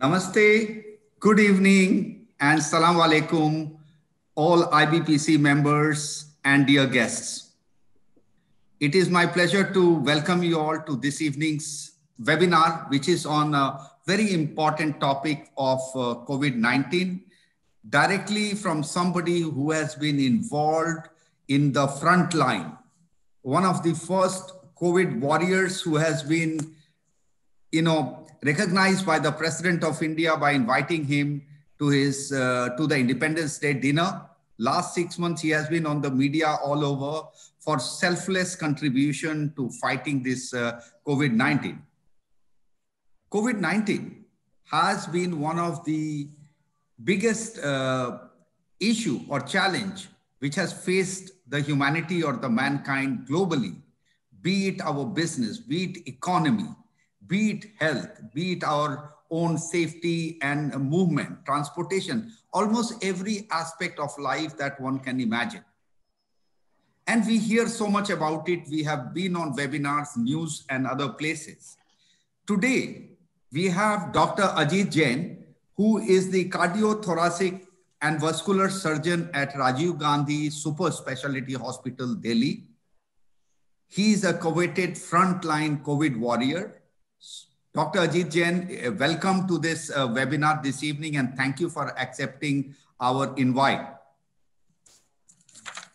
Namaste, good evening, and salam alaikum, all IBPC members and dear guests. It is my pleasure to welcome you all to this evening's webinar, which is on a very important topic of COVID-19, directly from somebody who has been involved in the front line. One of the first COVID warriors who has been, recognized by the President of India by inviting him to his to the Independence Day dinner. Last 6 months, he has been on the media all over for selfless contribution to fighting this COVID-19. COVID-19 has been one of the biggest issue or challenge which has faced the humanity or the mankind globally, be it our business, be it economy, be it health, be it our own safety and movement, transportation, almost every aspect of life that one can imagine. And we hear so much about it. We have been on webinars, news, and other places. Today, we have Dr. Ajit Jain, who is the cardiothoracic and vascular surgeon at Rajiv Gandhi Super Specialty Hospital, Delhi. He is a coveted frontline COVID warrior. Dr. Ajit Jain, welcome to this webinar this evening, and thank you for accepting our invite.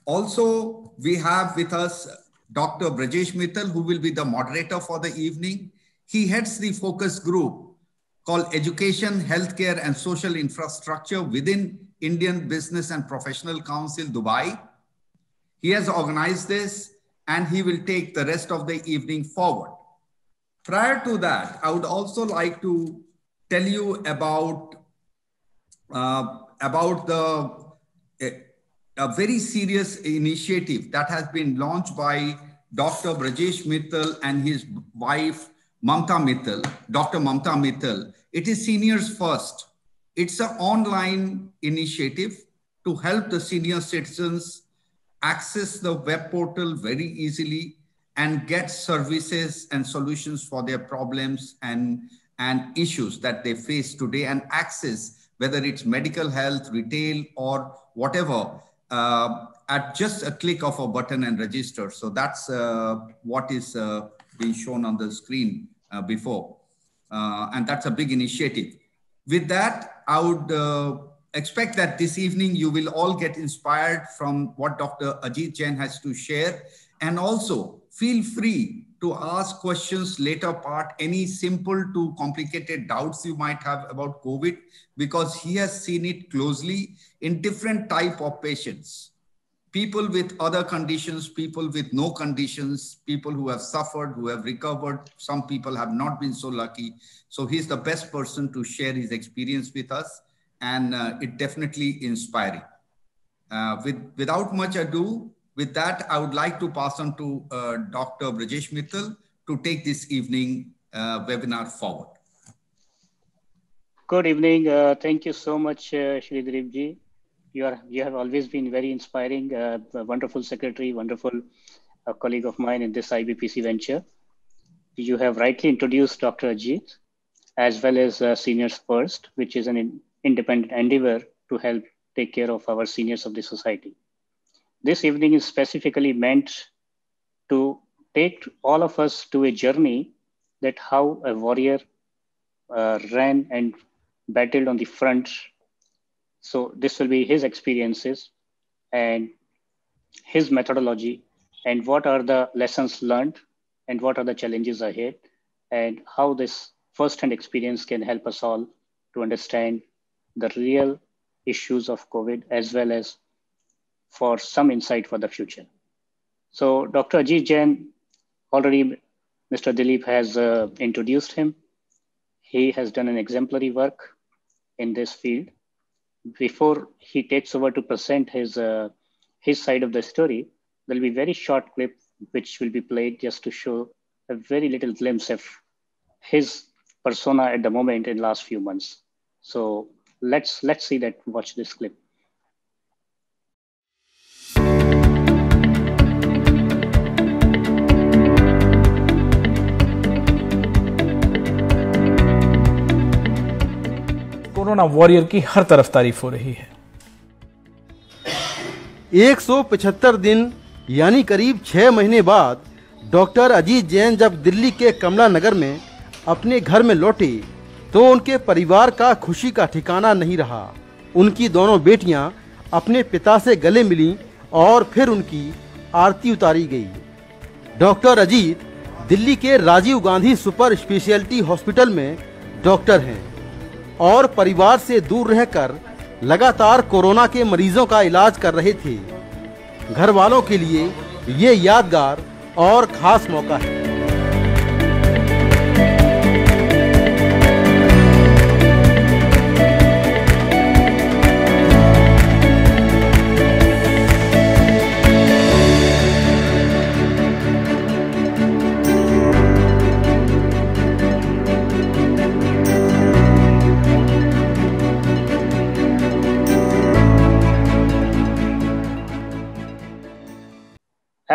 Also, we have with us Dr. Brajesh Mittal, who will be the moderator for the evening. He heads the focus group called Education, Healthcare and Social Infrastructure within Indian Business and Professional Council, Dubai. He has organized this and he will take the rest of the evening forward. Prior to that, I would also like to tell you about a very serious initiative that has been launched by Dr. Brajesh Mittal and his wife, Mamta Mittal, Dr. Mamta Mittal. It is Seniors First. It's an online initiative to help the senior citizens access the web portal very easily and get services and solutions for their problems and issues that they face today, and access, whether it's medical health, retail, or whatever, at just a click of a button and register. So that's what is being shown on the screen before. And that's a big initiative. With that, I would expect that this evening you will all get inspired from what Dr. Ajit Jain has to share. And also feel free to ask questions later part, any simple to complicated doubts you might have about COVID, because he has seen it closely in different type of patients. People with other conditions, people with no conditions, people who have suffered, who have recovered. Some people have not been so lucky. So he's the best person to share his experience with us, and it definitely inspiring. Without much ado, with that, I would like to pass on to Dr. Brajesh Mittal to take this evening webinar forward. Good evening. Thank you so much, Shri Dilip ji. You have always been very inspiring, a wonderful secretary, wonderful colleague of mine in this IBPC venture. You have rightly introduced Dr. Ajit, as well as Seniors First, which is an independent endeavor to help take care of our seniors of the society. This evening is specifically meant to take all of us to a journey that how a warrior ran and battled on the front. So this will be his experiences and his methodology, and what are the lessons learned and what are the challenges ahead, and how this first-hand experience can help us all to understand the real issues of COVID, as well as for some insight for the future. So Dr. Ajit Jain, already Mr. Dilip has introduced him. He has done an exemplary work in this field. Before he takes over to present his side of the story, there'll be a very short clip which will be played just to show a very little glimpse of his persona at the moment in last few months. So let's see that, watch this clip. Corona warrior की हर तरफ तारीफ हो रही है। 175 दिन यानी करीब 6 महीने बाद डॉक्टर अजीत जैन जब दिल्ली के कमला नगर में अपने घर में लौटे तो उनके परिवार का खुशी का ठिकाना नहीं रहा। उनकी दोनों बेटियां अपने पिता से गले मिलीं और फिर उनकी आरती उतारी गई। डॉक्टर अजीत दिल्ली के Rajiv Gandhi super speciality hospital में डॉक्टर हैं और परिवार से दूर रहकर लगातार कोरोना के मरीजों का इलाज कर रहे थे। घर वालों के लिए ये यादगार और खास मौका है।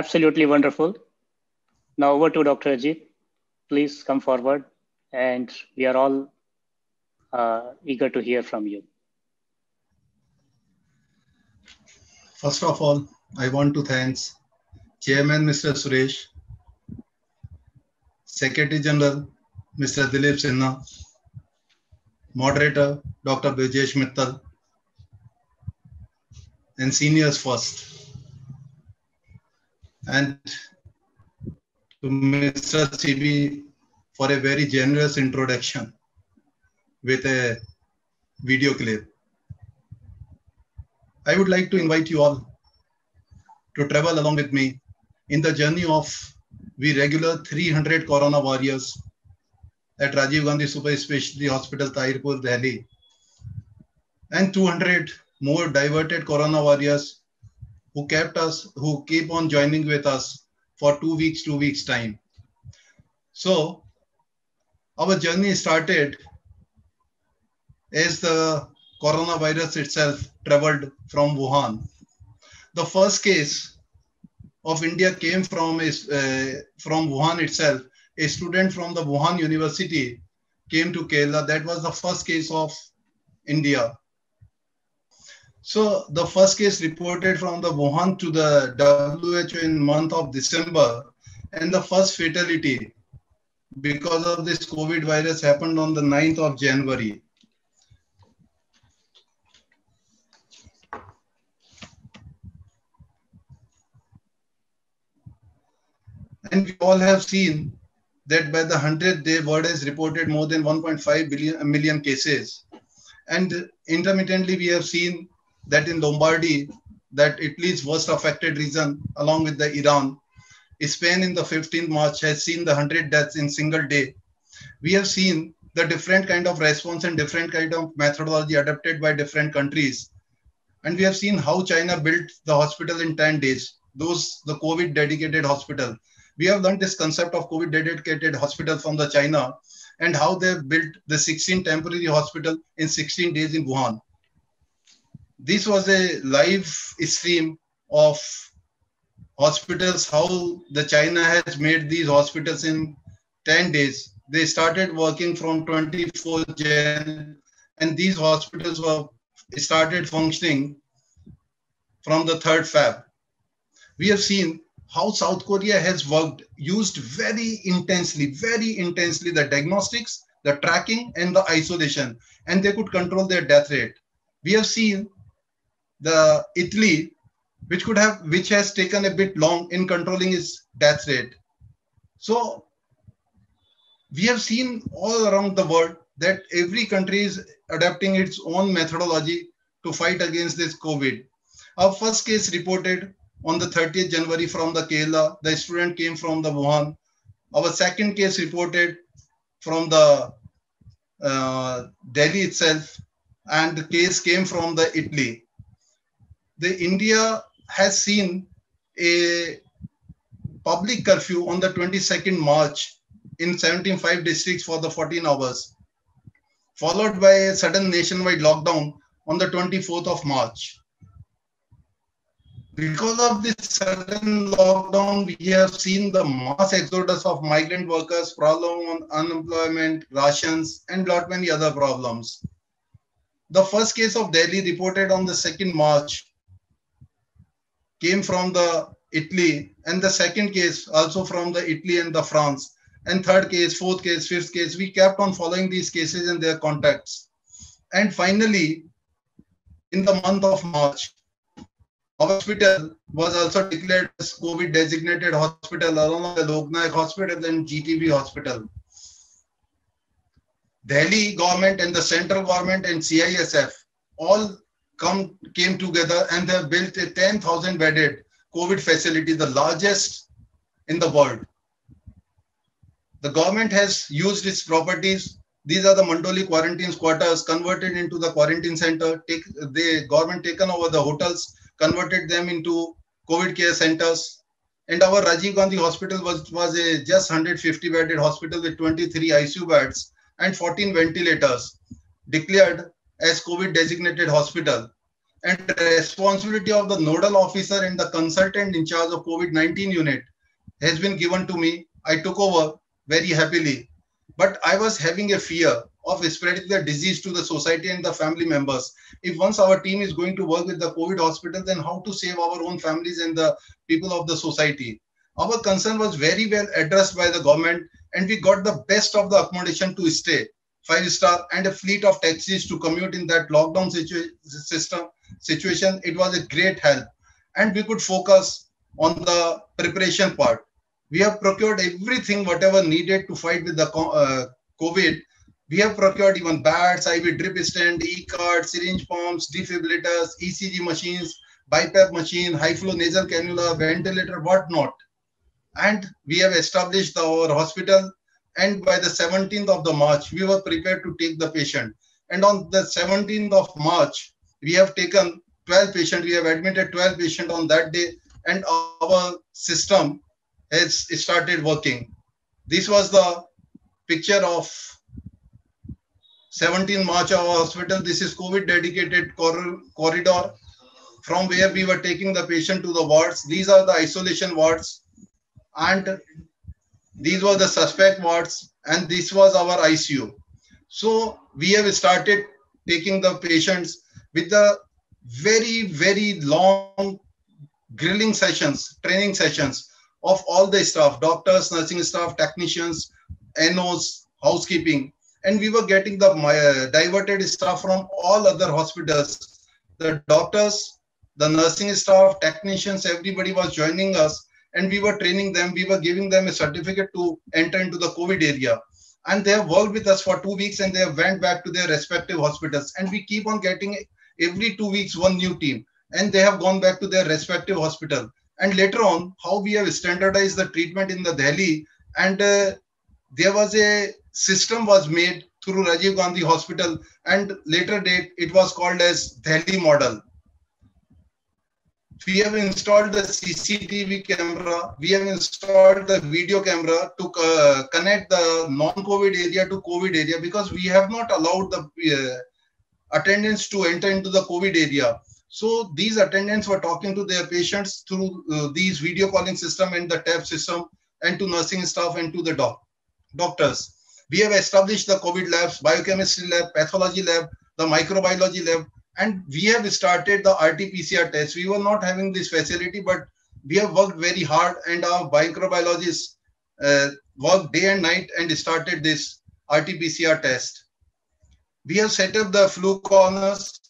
Absolutely wonderful. Now over to Dr. Ajit. Please come forward, and we are all eager to hear from you. First of all, I want to thank Chairman Mr. Suresh, Secretary General Mr. Dilip Sinha, Moderator Dr. Brajesh Mittal, and seniors first. And to Mr. CB for a very generous introduction with a video clip. I would like to invite you all to travel along with me in the journey of we regular 300 Corona warriors at Rajiv Gandhi Super Specialty Hospital, Tahirpur, Delhi, and 200 more diverted Corona warriors who keep on joining with us for 2 weeks time. So our journey started as the coronavirus itself traveled from Wuhan. The first case of India came from Wuhan itself. A student from the Wuhan University came to Kerala. That was the first case of India. So the first case reported from the Wuhan to the WHO in month of December, and the first fatality because of this COVID virus happened on the 9th of January. And we all have seen that by the 100th day, world has reported more than 1.5 million cases. And intermittently, we have seen that in Lombardy, that Italy's worst affected region, along with the Iran, Spain in the 15th March has seen the 100 deaths in single day. We have seen the different kind of response and different kind of methodology adapted by different countries. And we have seen how China built the hospital in 10 days, the COVID dedicated hospital. We have learned this concept of COVID dedicated hospital from the China and how they built the 16 temporary hospital in 16 days in Wuhan. This was a live stream of hospitals, how the China has made these hospitals in 10 days. They started working from 24th Jan, and these hospitals were started functioning from the 3rd Feb. We have seen how South Korea has used very intensely the diagnostics, the tracking, and the isolation, and they could control their death rate. We have seen the Italy, which has taken a bit long in controlling its death rate. So we have seen all around the world that every country is adapting its own methodology to fight against this COVID. Our first case reported on the 30th January from the Kerala. The student came from the Wuhan. Our second case reported from the Delhi itself, and the case came from the Italy. The India has seen a public curfew on the 22nd March in 75 districts for the 14 hours, followed by a sudden nationwide lockdown on the 24th of March. Because of this sudden lockdown, we have seen the mass exodus of migrant workers, problem on unemployment, rations, and lot many other problems. The first case of Delhi reported on the 2nd March came from the Italy, and the second case also from the Italy and the France, and third case, fourth case, fifth case. We kept on following these cases and their contacts. And finally, in the month of March, our hospital was also declared as COVID designated hospital along with the Lok Nayak Hospital and GTB Hospital. Delhi government and the central government and CISF all came together and they have built a 10,000 bedded COVID facility, the largest in the world. The government has used its properties. These are the Mandoli quarantine quarters converted into the quarantine center. The government taken over the hotels, converted them into COVID care centers. And our Rajiv Gandhi Hospital was a just 150 bedded hospital with 23 ICU beds and 14 ventilators, declared as COVID designated hospital. And the responsibility of the nodal officer and the consultant in charge of COVID-19 unit has been given to me. I took over very happily, but I was having a fear of spreading the disease to the society and the family members. If once our team is going to work with the COVID hospital, then how to save our own families and the people of the society? Our concern was very well addressed by the government, and we got the best of the accommodation to stay, 5-star, and a fleet of taxis to commute in that lockdown situation. It was a great help, and we could focus on the preparation part. We have procured everything, whatever needed to fight with the COVID. We have procured even beds, IV drip stand, e-card, syringe pumps, defibrillators, ECG machines, BiPAP machine, high flow nasal cannula, ventilator, whatnot. And we have established our hospital. And by the 17th of the March, we were prepared to take the patient. And on the 17th of March, we have taken 12 patients. We have admitted 12 patients on that day, and our system has started working. This was the picture of 17 March of our hospital. This is COVID dedicated corridor from where we were taking the patient to the wards. These are the isolation wards, and these were the suspect wards, and this was our ICU. So we have started taking the patients with the very, very long grilling sessions, training sessions of all the staff, doctors, nursing staff, technicians, NOs, housekeeping. And we were getting the diverted staff from all other hospitals. The doctors, the nursing staff, technicians, everybody was joining us, and we were training them. We were giving them a certificate to enter into the COVID area. And they have worked with us for 2 weeks, and they have went back to their respective hospitals. And we keep on getting every 2 weeks one new team, and they have gone back to their respective hospital. And later on, how we have standardized the treatment in the Delhi, and there was a system was made through Rajiv Gandhi Hospital, and later date it was called as Delhi model. We have installed the CCTV camera. We have installed the video camera to connect the non-COVID area to COVID area, because we have not allowed the attendants to enter into the COVID area. So these attendants were talking to their patients through these video calling system and the tab system, and to nursing staff and to the doctors. We have established the COVID labs, biochemistry lab, pathology lab, the microbiology lab, and we have started the RT-PCR test. We were not having this facility, but we have worked very hard, and our microbiologists worked day and night and started this RT-PCR test. We have set up the flu corners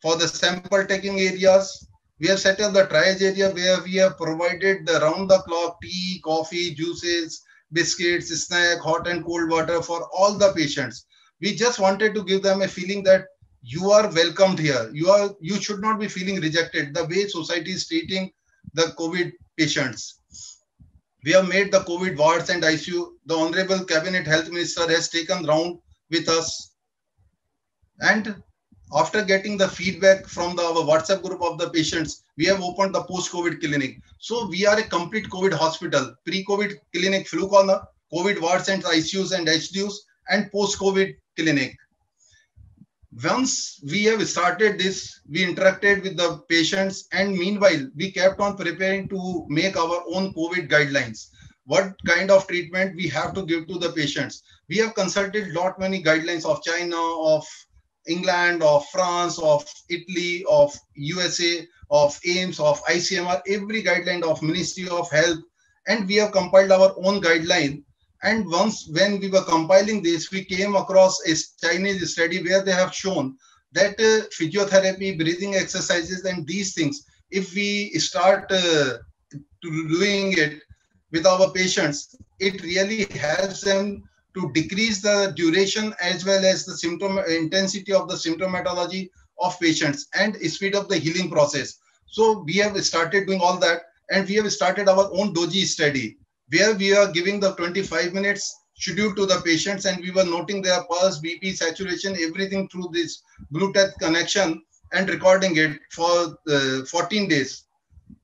for the sample taking areas. We have set up the triage area where we have provided the round-the-clock tea, coffee, juices, biscuits, snack, hot and cold water for all the patients. We just wanted to give them a feeling that you are welcomed here. You should not be feeling rejected the way society is treating the COVID patients. We have made the COVID wards and ICU. The Honorable Cabinet Health Minister has taken round with us. And after getting the feedback from our WhatsApp group of the patients, we have opened the post-COVID clinic. So we are a complete COVID hospital, pre-COVID clinic, flu corner, COVID wards and ICUs and HDUs, and post-COVID clinic. Once we have started this, we interacted with the patients, and meanwhile, we kept on preparing to make our own COVID guidelines. What kind of treatment we have to give to the patients. We have consulted many guidelines of China, of England, of France, of Italy, of USA, of AIMS, of ICMR, every guideline of Ministry of Health, and we have compiled our own guideline. And once when we were compiling this, we came across a Chinese study where they have shown that physiotherapy, breathing exercises, and these things, if we start doing it with our patients, it really helps them to decrease the duration as well as the symptom intensity of the symptomatology of patients and speed up the healing process. So we have started doing all that, and we have started our own Doji study where we are giving the 25 minutes schedule to the patients, and we were noting their pulse, BP, saturation, everything through this Bluetooth connection and recording it for 14 days.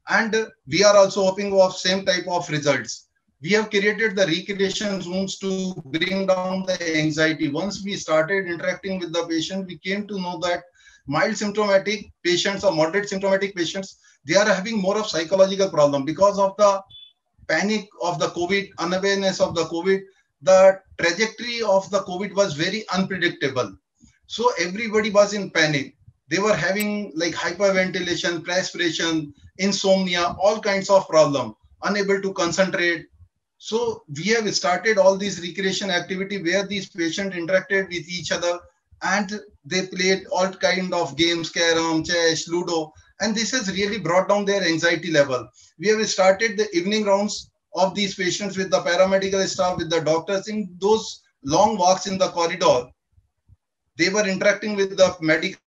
And we are also hoping of same type of results. We have created the recreation rooms to bring down the anxiety. Once we started interacting with the patient, we came to know that mild symptomatic patients or moderate symptomatic patients, they are having more of psychological problem because of the panic of the COVID, unawareness of the COVID. The trajectory of the COVID was very unpredictable. So everybody was in panic. They were having like hyperventilation, perspiration, insomnia, all kinds of problem, unable to concentrate. So we have started all these recreation activity where these patients interacted with each other and they played all kind of games, carom, chess, ludo, and this has really brought down their anxiety level. We have started the evening rounds of these patients with the paramedical staff, with the doctors in those long walks in the corridor. They were interacting with the medical.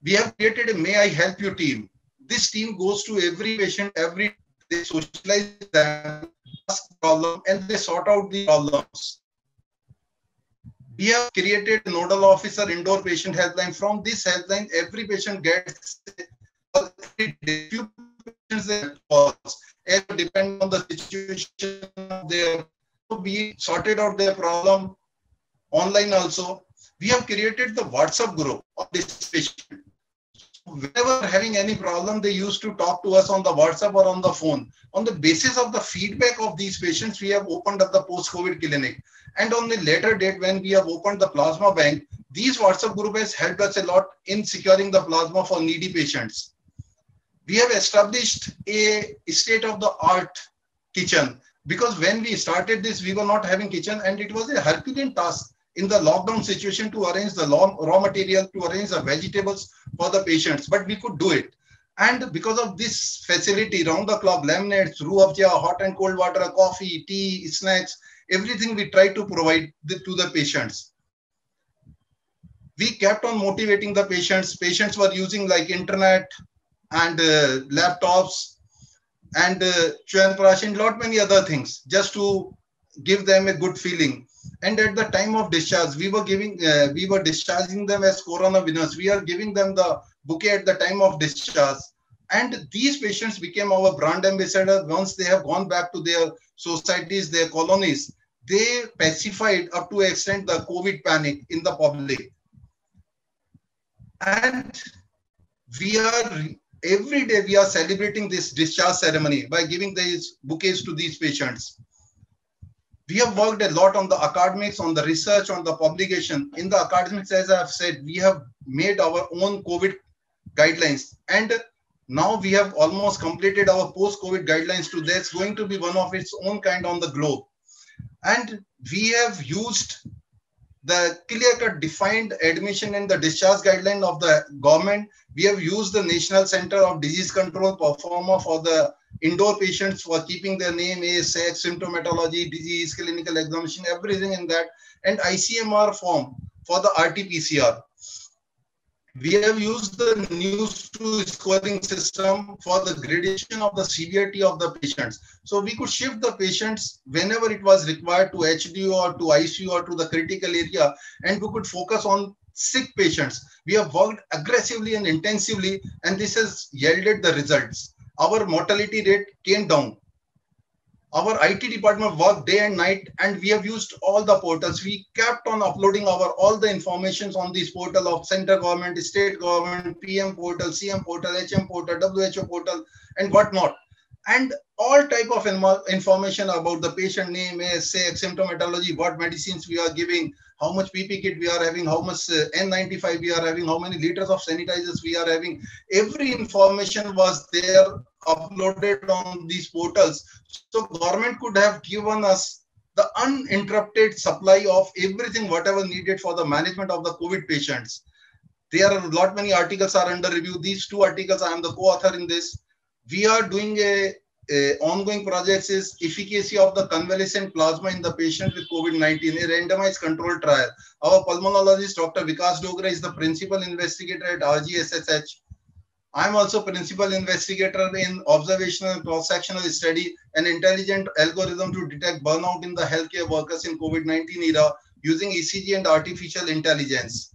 We have created a May I Help You team. This team goes to every patient, they socialize them, ask problem, and they sort out the problems. We have created a nodal officer indoor patient helpline. From this helpline, every patient gets few patients calls. It depends on the situation of their. We sorted out their problem online also. We have created the WhatsApp group of this patient. Whenever having any problem, they used to talk to us on the WhatsApp or on the phone. On the basis of the feedback of these patients, we have opened up the post-COVID clinic. And on the later date, when we have opened the plasma bank, these WhatsApp group has helped us a lot in securing the plasma for needy patients. We have established a state-of-the-art kitchen because when we started this, we were not having kitchen, and it was a Herculean task in the lockdown situation to arrange the raw material, to arrange the vegetables for the patients, but we could do it. And because of this facility, round the clock, laminates, roux afza, hot and cold water, coffee, tea, snacks, everything we try to provide to the patients. We kept on motivating the patients. Patients were using like internet and laptops and Chyawanprash and lot many other things just to give them a good feeling. And at the time of discharge, we were discharging them as Corona winners. We are giving them the bouquet at the time of discharge. And these patients became our brand ambassador. Once they have gone back to their societies, their colonies, they pacified up to an extent the COVID panic in the public. And every day we are celebrating this discharge ceremony by giving these bouquets to these patients. We have worked a lot on the academics, on the research, on the publication. In the academics, as I have said, we have made our own COVID guidelines. And now we have almost completed our post-COVID guidelines too. That's going to be one of its own kind on the globe. And we have used the clear-cut defined admission and the discharge guideline of the government. We have used the National Center of Disease Control Performer for the indoor patients for keeping their name, age, sex, symptomatology, disease, clinical examination, everything in that, and ICMR form for the RT-PCR. We have used the NEWS2 scoring system for the gradation of the severity of the patients. So we could shift the patients whenever it was required to HDU or to ICU or to the critical area, and we could focus on sick patients. We have worked aggressively and intensively, and this has yielded the results. Our mortality rate came down. Our IT department worked day and night, and we have used all the portals. We kept on uploading all the informations on this portal of center government, state government, PM portal, CM portal, HM portal, WHO portal, and whatnot. And all type of information about the patient name, say symptomatology, what medicines we are giving, how much PP kit we are having, how much N95 we are having, how many liters of sanitizers we are having. Every information was there uploaded on these portals. So government could have given us the uninterrupted supply of everything, whatever needed for the management of the COVID patients. There are a lot many articles are under review. These 2 articles, I am the co-author in this. We are doing a ongoing projects is efficacy of the convalescent plasma in the patient with COVID-19, a randomized controlled trial. Our pulmonologist, Dr. Vikas Dogra, is the principal investigator at RGSSH. I am also principal investigator in observational and cross-sectional study, an intelligent algorithm to detect burnout in the healthcare workers in COVID-19 era using ECG and artificial intelligence.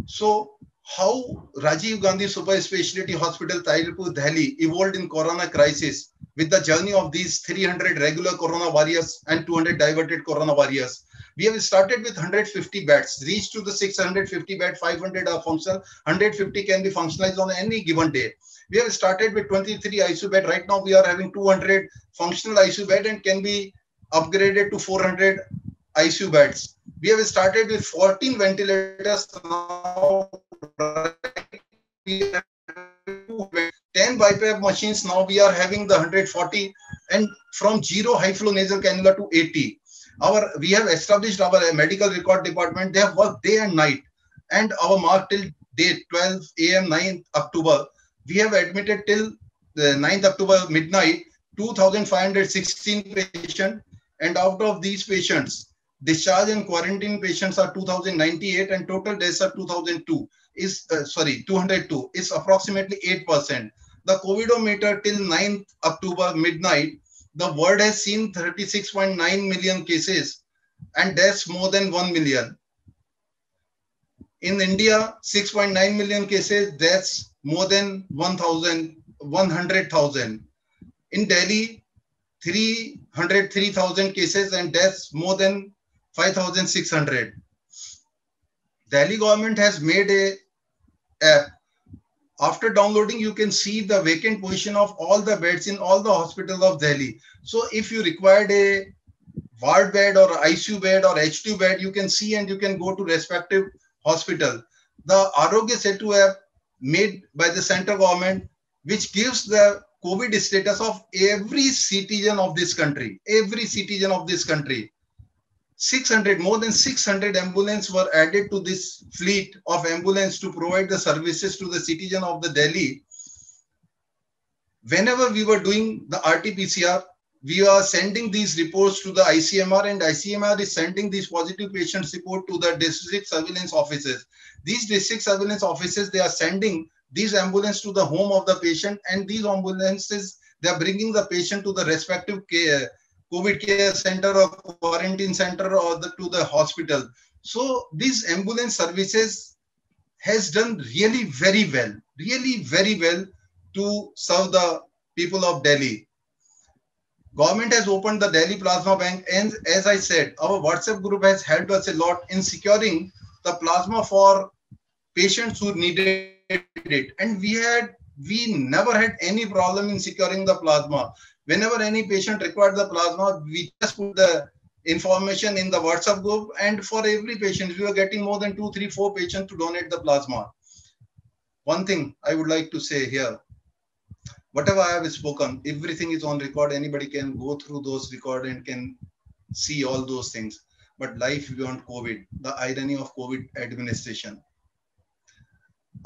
So, how Rajiv Gandhi Super Specialty Hospital, Tailpur, Delhi evolved in Corona crisis with the journey of these 300 regular Corona warriors and 200 diverted Corona warriors. We have started with 150 beds, reached to the 650 bed, 500 are functional, 150 can be functionalized on any given day. We have started with 23 ICU bed. Right now we are having 200 functional ICU bed and can be upgraded to 400 ICU beds. We have started with 14 ventilators. Now we have 10 BiPAP machines. Now we are having the 140, and from 0 high flow nasal cannula to 80. We have established our medical record department. They have worked day and night, and our mark till date 12 a.m. 9th October. We have admitted till the 9th October midnight 2,516 patients, and out of these patients, discharge and quarantine patients are 2,098, and total deaths are 202. 202 is approximately 8%. The COVIDometer till 9th October midnight, the world has seen 36.9 million cases and deaths more than 1 million. In India, 6.9 million cases, deaths more than 100,000. In Delhi, 303,000 cases and deaths more than 5,600. Delhi government has made a app. After downloading, you can see the vacant position of all the beds in all the hospitals of Delhi. So if you required a ward bed or ICU bed or H2 bed, you can see and you can go to respective hospital. The Arogya Setu app made by the central government, which gives the COVID status of every citizen of this country. Every citizen of this country. More than 600 ambulances were added to this fleet of ambulance to provide the services to the citizen of the Delhi. Whenever we were doing the RT-PCR, we are sending these reports to the ICMR, and ICMR is sending these positive patients report to the district surveillance offices. These district surveillance offices, they are sending these ambulances to the home of the patient, and these ambulances, they are bringing the patient to the respective COVID care center or quarantine center or to the hospital. So these ambulance services has done really very well to serve the people of Delhi. Government has opened the Delhi Plasma Bank, and as I said, our WhatsApp group has helped us a lot in securing the plasma for patients who needed it. And we never had any problem in securing the plasma. Whenever any patient required the plasma, we just put the information in the WhatsApp group, and for every patient, we were getting more than 2, 3, 4 patients to donate the plasma. One thing I would like to say here, whatever I have spoken, everything is on record. Anybody can go through those records and can see all those things. But life beyond COVID, the irony of COVID administration.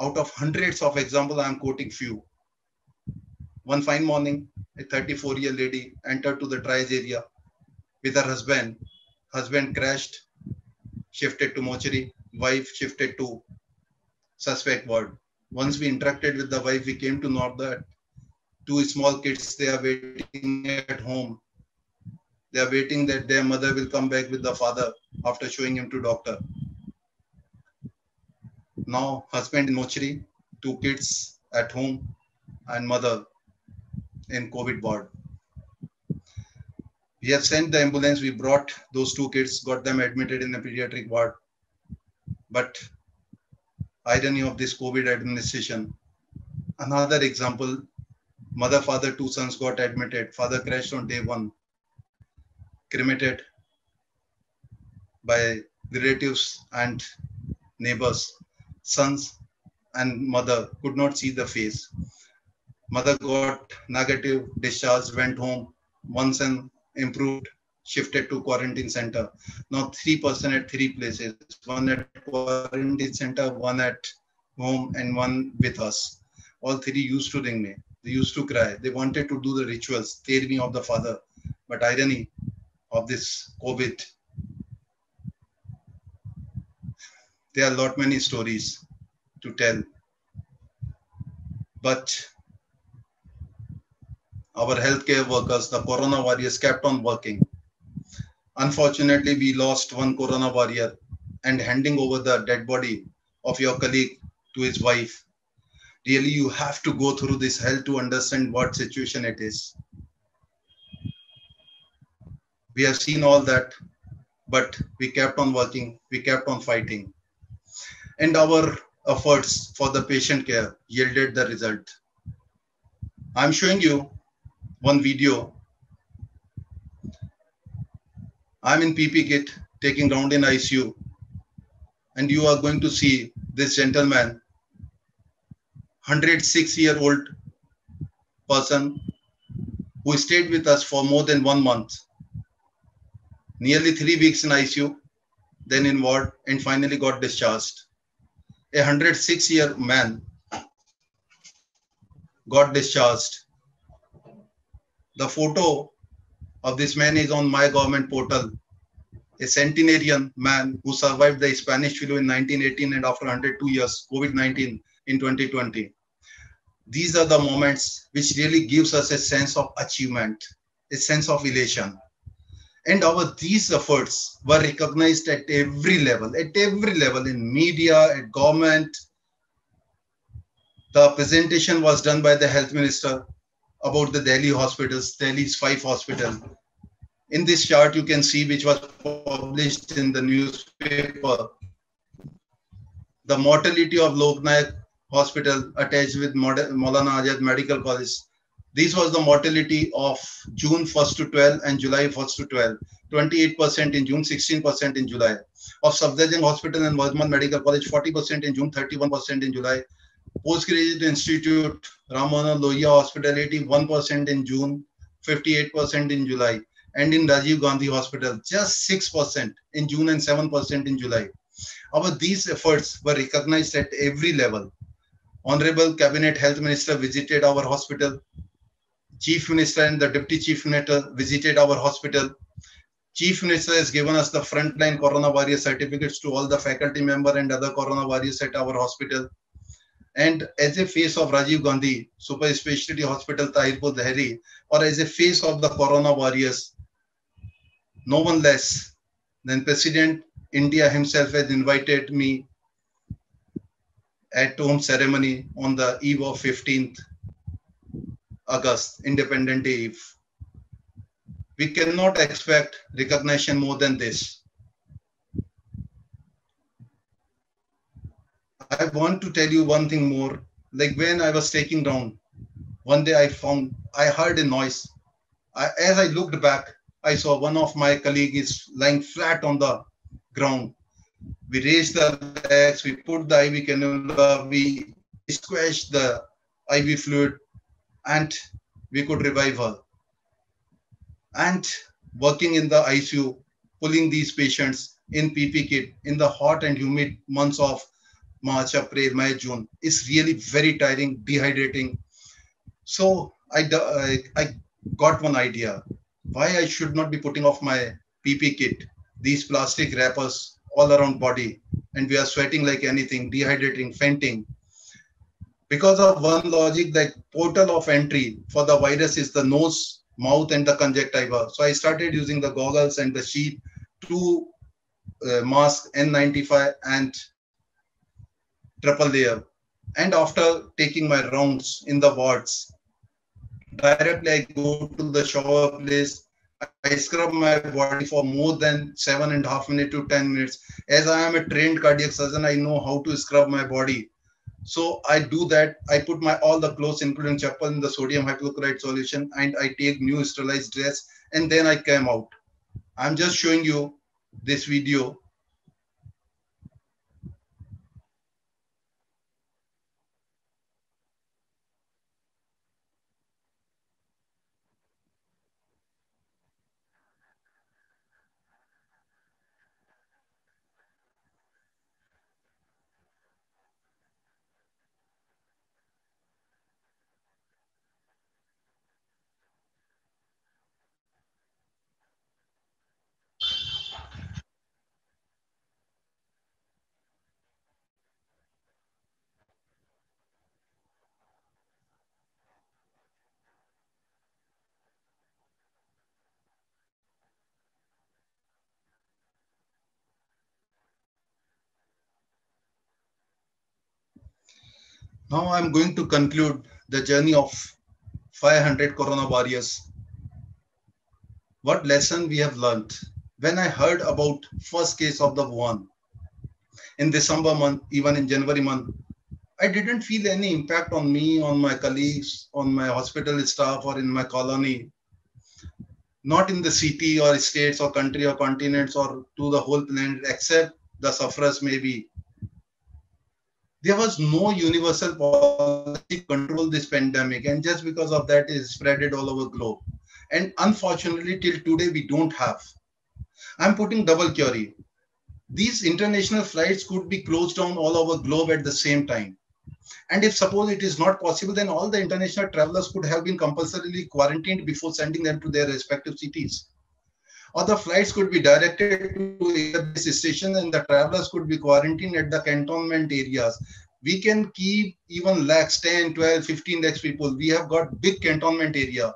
Out of hundreds of examples, I am quoting few. One fine morning, a 34-year lady entered to the triage area with her husband. Husband crashed, shifted to mortuary, wife shifted to suspect ward. Once we interacted with the wife, we came to know that 2 small kids, they are waiting at home. They are waiting that their mother will come back with the father after showing him to doctor. Now, husband in mortuary, 2 kids at home, and mother in COVID ward. We have sent the ambulance. We brought those 2 kids, got them admitted in the pediatric ward. But irony of this COVID administration. Another example, Mother, father, two sons got admitted. Father crashed on day 1, cremated by relatives and neighbors. Sons and mother could not see the face. Mother got negative, discharged, went home. One son improved, shifted to quarantine center. Now 3% at 3 places, one at quarantine center, one at home, and one with us. All 3 used to ring me. They used to cry. They wanted to do the rituals, tear me of the father. But irony of this COVID, there are lot many stories to tell. But our healthcare workers, the corona warriors, kept on working. Unfortunately, we lost one corona warrior, and handing over the dead body of your colleague to his wife. Really, you have to go through this hell to understand what situation it is. We have seen all that, but we kept on working, we kept on fighting. And our efforts for the patient care yielded the result. I'm showing you one video. I'm in PP kit taking round in ICU, and you are going to see this gentleman, 106-year-old person who stayed with us for more than 1 month, nearly 3 weeks in ICU, then in ward, and finally got discharged. A 106-year man got discharged. The photo of this man is on my government portal. A centenarian man who survived the Spanish flu in 1918 and after 102 years, COVID-19 in 2020. These are the moments which really gives us a sense of achievement, a sense of elation. And these efforts were recognized at every level in media, at government. The presentation was done by the health minister about the Delhi hospitals, Delhi's 5 hospitals. In this chart, you can see, which was published in the newspaper, the mortality of Lok Nayak Hospital attached with Maulana Azad Medical College. This was the mortality of June 1st to 12 and July 1st to 12. 28% in June, 16% in July. Of Safdarjung Hospital and Vardhman Medical College, 40% in June, 31% in July. Postgraduate Institute, Ram Manohar Lohia Hospital, 81% in June, 58% in July. And in Rajiv Gandhi Hospital, just 6% in June and 7% in July. These efforts were recognized at every level. Honorable Cabinet Health Minister visited our hospital. Chief Minister and the Deputy Chief Minister visited our hospital. Chief Minister has given us the frontline corona warrior certificates to all the faculty member and other corona warriors at our hospital. And as a face of Rajiv Gandhi Super Specialty Hospital, Tahirpur, Delhi, or as a face of the corona warriors, no one less than President India himself has invited me at home ceremony on the eve of 15th August, Independence Day Eve. We cannot expect recognition more than this. I want to tell you one thing more. Like when I was taking down, one day I heard a noise. As I looked back, I saw one of my colleagues is lying flat on the ground. We raised the bags, we put the IV cannula, we squashed the IV fluid, and we could revive her. And working in the ICU, pulling these patients in PP kit in the hot and humid months of March, April, May, June is really very tiring, dehydrating. So I got one idea. Why I should not be putting off my PP kit, these plastic wrappers all around body, and we are sweating like anything, dehydrating, fainting. Because of one logic, that portal of entry for the virus is the nose, mouth, and the conjunctiva. So I started using the goggles and the sheet, 2 masks, N95 and triple layer. And after taking my rounds in the wards, directly I go to the shower place. I scrub my body for more than 7.5 minutes to 10 minutes. As I am a trained cardiac surgeon, I know how to scrub my body. So I do that. I put all the clothes, including chappal, in the sodium hypochlorite solution, and I take new sterilized dress, and then I came out. I'm just showing you this video. Now I'm going to conclude the journey of 500 Corona warriors. What lesson we have learned? When I heard about first case of the Wuhan in December month, even in January month, I didn't feel any impact on me, on my colleagues, on my hospital staff, or in my colony. Not in the city or states or country or continents or to the whole planet, except the sufferers maybe. There was no universal policy to control this pandemic, and just because of that, it spread it all over the globe. And unfortunately, till today, we don't have. I'm putting double query. These international flights could be closed down all over globe at the same time. And if suppose it is not possible, then all the international travelers could have been compulsorily quarantined before sending them to their respective cities. Or the flights could be directed to air-based stations and the travelers could be quarantined at the cantonment areas. We can keep even lakhs, 10, 12, 15 lakhs people. We have got big cantonment area.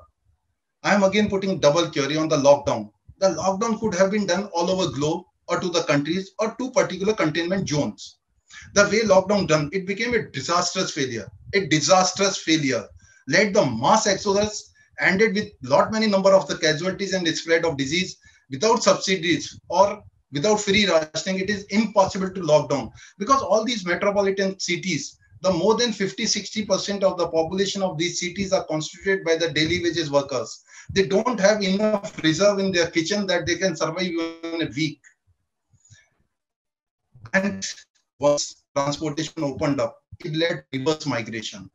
I'm again putting double query on the lockdown. The lockdown could have been done all over globe or to the countries or to particular containment zones. The way lockdown done, it became a disastrous failure. A disastrous failure. Led the mass exodus, ended with many number of the casualties and the spread of disease. Without subsidies or without free rationing, it is impossible to lock down because all these metropolitan cities, the more than 50-60% of the population of these cities are constituted by the daily wages workers. They don't have enough reserve in their kitchen that they can survive in a week. And once transportation opened up, it led to reverse migration.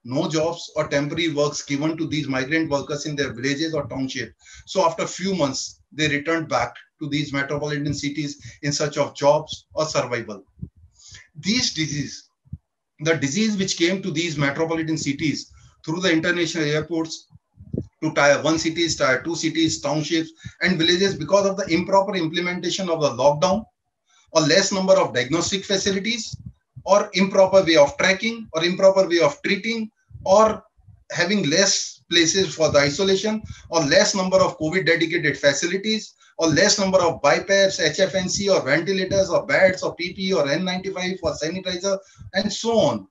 No jobs or temporary works given to these migrant workers in their villages or townships. So after a few months, they returned back to these metropolitan cities in search of jobs or survival. These diseases, the disease which came to these metropolitan cities through the international airports to tier 1 cities, tier 2 cities, townships, and villages because of the improper implementation of the lockdown, or less number of diagnostic facilities, or improper way of tracking, or improper way of treating, or having less places for the isolation, or less number of COVID dedicated facilities, or less number of BiPAPs, HFNC, or ventilators, or beds, or PPE, or N95, or sanitizer, and so on.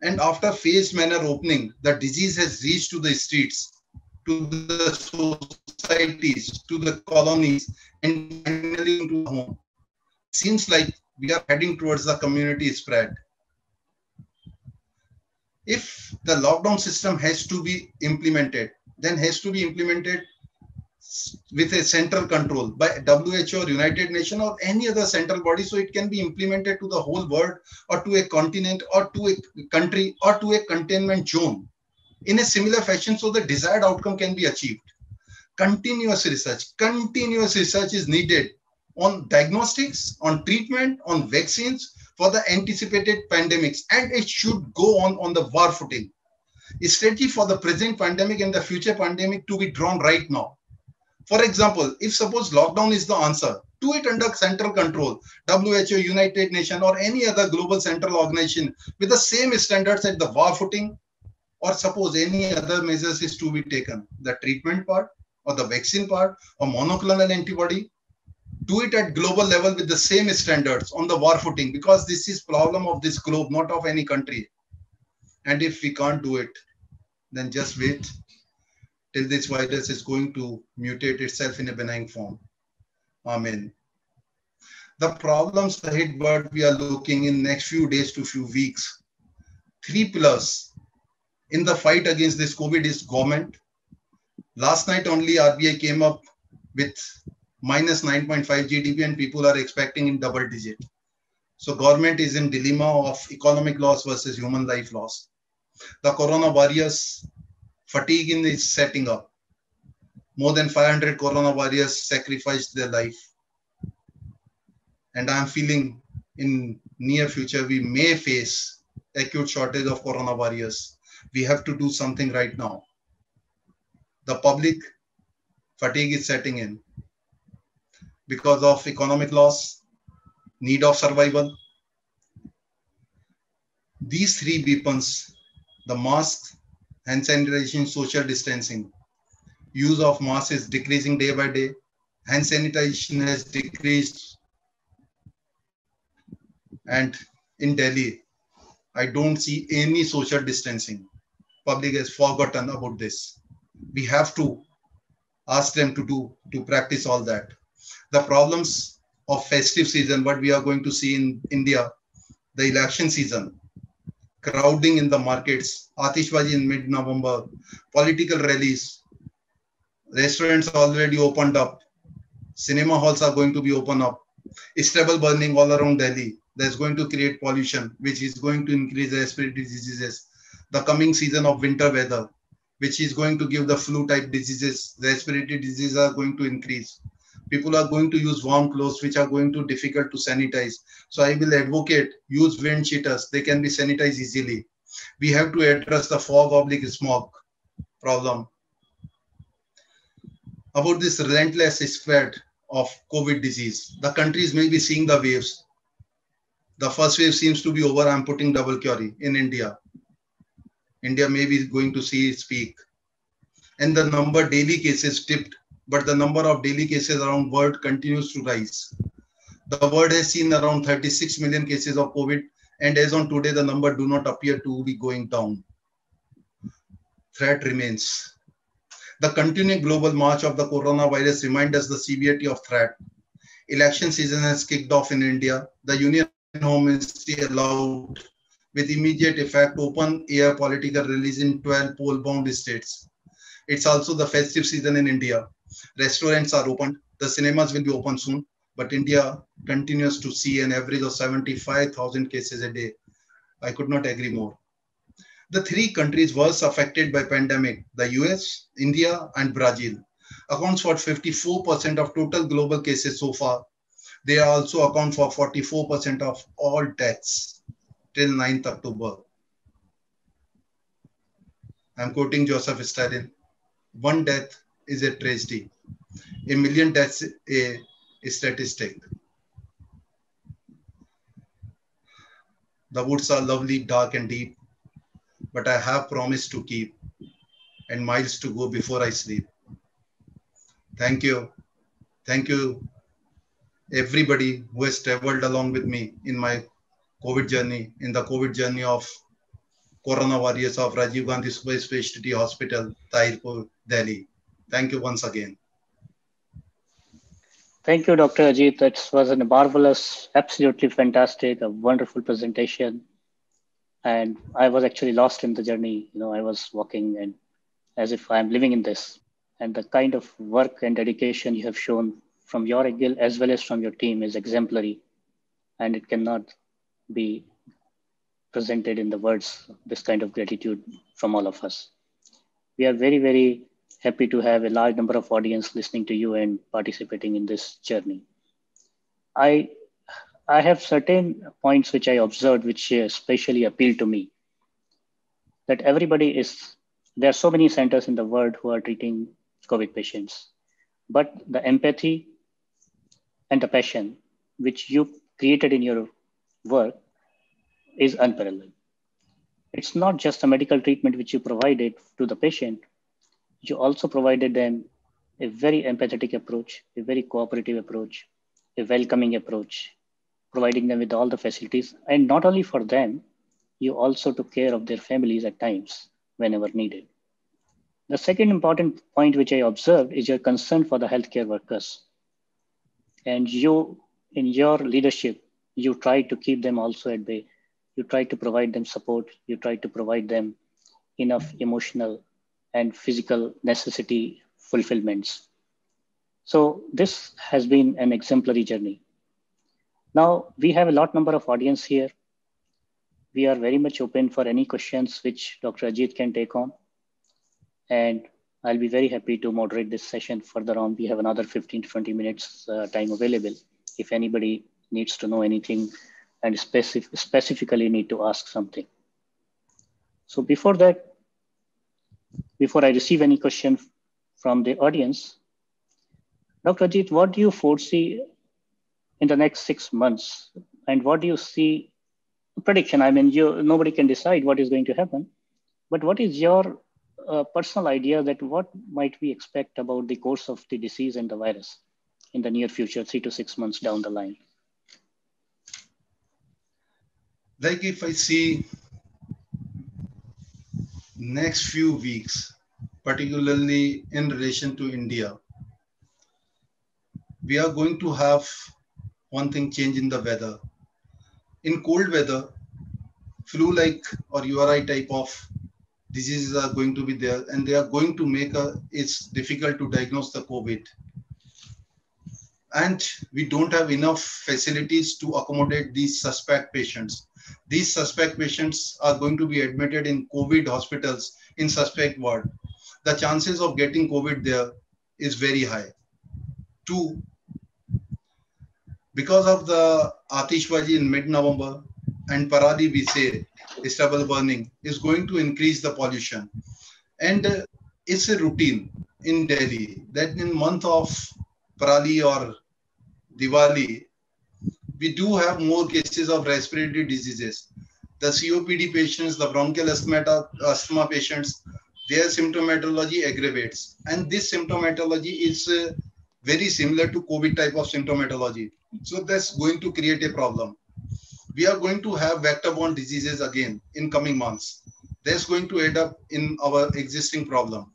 And after phased manner opening, the disease has reached to the streets, to the societies, to the colonies, and finally into the home. Seems like we are heading towards the community spread. If the lockdown system has to be implemented, then has to be implemented with a central control by WHO or United Nations or any other central body, so it can be implemented to the whole world or to a continent or to a country or to a containment zone in a similar fashion, so the desired outcome can be achieved. Continuous research is needed on diagnostics, on treatment, on vaccines for the anticipated pandemics, and it should go on the war footing. A strategy for the present pandemic and the future pandemic to be drawn right now. For example, if suppose lockdown is the answer, do it under central control, WHO, United Nations, or any other global central organization with the same standards at the war footing, or suppose any other measures is to be taken, the treatment part or the vaccine part or monoclonal antibody, do it at global level with the same standards on the war footing, because this is problem of this globe, not of any country. And if we can't do it, then just wait till this virus is going to mutate itself in a benign form. Amen. The problems ahead what we are looking in next few days to few weeks three pillars in the fight against this COVID is government. Last night only RBI came up with minus 9.5 GDP and people are expecting in double digit. So government is in dilemma of economic loss versus human life loss. The corona warriors fatigue is setting up. More than 500 corona warriors sacrificed their life. And I'm feeling in near future, we may face acute shortage of corona warriors. We have to do something right now. The public fatigue is setting in because of economic loss, need of survival. These three weapons, the mask, hand sanitization, social distancing. Use of mask is decreasing day by day. Hand sanitization has decreased. And in Delhi, I don't see any social distancing. Public has forgotten about this. We have to ask them to practice all that. The problems of festive season, what we are going to see in India, the election season, crowding in the markets, Atishbaji in mid-November, political rallies, restaurants already opened up, cinema halls are going to be opened up, stubble burning all around Delhi. That's going to create pollution, which is going to increase respiratory diseases. The coming season of winter weather, which is going to give the flu-type diseases, respiratory diseases are going to increase. People are going to use warm clothes, which are going to be difficult to sanitize. So I will advocate, use wind cheaters. They can be sanitized easily. We have to address the fog/smog problem. About this relentless spread of COVID disease, the countries may be seeing the waves. The first wave seems to be over. I'm putting double query in India. India may be going to see its peak. And the number daily cases dipped, but the number of daily cases around world continues to rise. The world has seen around 36 million cases of COVID, and as on today, the number do not appear to be going down. Threat remains. The continuing global march of the coronavirus reminds us the severity of threat. Election season has kicked off in India. The Union Home Ministry allowed with immediate effect open air political rallies in 12 poll-bound states. It's also the festive season in India. Restaurants are opened. The cinemas will be open soon. But India continues to see an average of 75,000 cases a day. I could not agree more. The three countries worst affected by pandemic, the US, India, and Brazil, accounts for 54% of total global cases so far. They also account for 44% of all deaths till 9th October. I'm quoting Joseph Stalin. One death is a tragedy. A million deaths a statistic. The woods are lovely, dark and deep, but I have promised to keep and miles to go before I sleep. Thank you. Thank you, everybody who has traveled along with me in my COVID journey, in the COVID journey of Corona Warriors of Rajiv Gandhi Super Specialty Hospital, Tahirpur, Delhi. Thank you once again. Thank you, Dr. Ajit. That was a marvelous, absolutely fantastic, a wonderful presentation. And I was actually lost in the journey. I was walking and as if I'm living in this. And the kind of work and dedication you have shown from your angle as well as from your team is exemplary. And it cannot be presented in the words, this kind of gratitude from all of us. We are very, very happy to have a large number of audience listening to you and participating in this journey. I have certain points which I observed, which especially appeal to me. That there are so many centers in the world who are treating COVID patients, but the empathy and the passion which you created in your work is unparalleled. It's not just a medical treatment which you provided to the patient, you also provided them a very empathetic approach, a very cooperative approach, a welcoming approach, providing them with all the facilities. And not only for them, you also took care of their families at times whenever needed. The second important point which I observed is your concern for the healthcare workers. And you, in your leadership, you try to keep them also at bay. you try to provide them support, you try to provide them enough emotional and physical necessity fulfillments. So this has been an exemplary journey. Now we have a lot number of audience here. We are very much open for any questions which Dr. Ajit can take on. And I'll be very happy to moderate this session further on. We have another 15 to 20 minutes time available. If anybody needs to know anything and specifically need to ask something. So before that, before I receive any question from the audience, Dr. Ajit, what do you foresee in the next 6 months? And what do you see? Prediction, I mean, nobody can decide what is going to happen, but what is your personal idea that what might we expect about the course of the disease and the virus in the near future, 3 to 6 months down the line? Like if I see next few weeks, particularly in relation to India, we are going to have one thing change in the weather. In cold weather, flu-like or URI type of diseases are going to be there, and they are going to make it's difficult to diagnose the COVID. And we don't have enough facilities to accommodate these suspect patients. These suspect patients are going to be admitted in COVID hospitals in suspect ward. The chances of getting COVID there is very high. 2, because of the Atishbazi in mid-November and Parali, we say, stubble burning is going to increase the pollution. And it's a routine in Delhi that in month of Parali or Diwali, we do have more cases of respiratory diseases. The COPD patients, the bronchial asthma patients, their symptomatology aggravates. And this symptomatology is very similar to COVID type of symptomatology. So that's going to create a problem. We are going to have vector-borne diseases again in coming months. That's going to end up in our existing problem.